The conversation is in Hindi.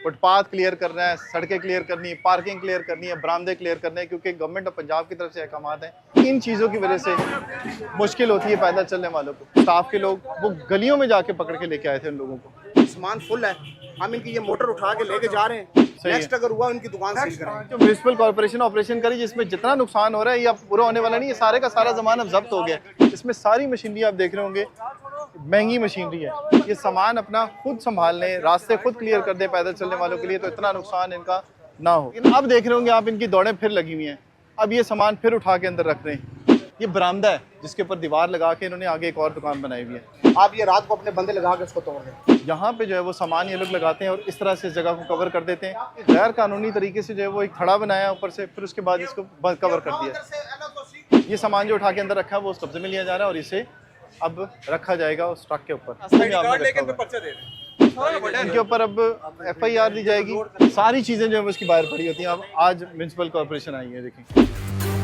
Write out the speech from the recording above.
फुटपाथ क्लियर करना है, सड़कें क्लियर करनी है, पार्किंग क्लियर करनी है, बरामदे क्लियर करने हैं, क्योंकि गवर्नमेंट ऑफ पंजाब की तरफ से अहकामात हैं। इन चीज़ों की वजह से मुश्किल होती है पैदल चलने वालों को। स्टाफ के लोग वो गलियों में जाके पकड़ के लेके आए थे उन लोगों को। सामान फुल है, हम इनकी ये मोटर उठा के लेके जा रहे हैं। नेक्स्ट अगर हुआ इनकी दुकान सील करेंगे। जो म्यूनसिपल कॉर्पोरेशन ऑपरेशन करी, जिसमें जितना नुकसान हो रहा है ये अब पूरा होने वाला नहीं है। सारे का सारा सामान अब जब्त हो गया। इसमें सारी मशीनरी आप देख रहे होंगे, महंगी मशीनरी है। ये सामान अपना खुद संभाल लें, रास्ते खुद क्लियर कर दें पैदल चलने वालों के लिए, तो इतना नुकसान इनका ना हो। लेकिन अब देख रहे होंगे आप, इनकी दौड़ें फिर लगी हुई हैं। अब ये सामान फिर उठा के अंदर रख रहे हैं। ये बरामदा है जिसके ऊपर दीवार लगा के इन्होंने आगे एक और दुकान बनाई हुई है। आप ये रात को अपने बंदे लगा के इसको तोड़ दें। यहाँ पे जो है वो सामान ये लोग लगाते हैं और इस तरह से इस जगह को कवर कर देते हैं। गैर कानूनी तरीके से जो है वो एक थड़ा बनाया ऊपर से, फिर उसके बाद इसको कवर कर दिया। ये सामान जो उठा के अंदर रखा है वो उस कब्जे में लिया जा रहा है और इसे अब रखा जाएगा उस ट्रक के ऊपर। इनके ऊपर अब FIR दी जाएगी। सारी चीज़ें जो है उसकी बाहर पड़ी होती हैं। अब आज म्यूनसिपल कॉर्पोरेशन आई है, देखें।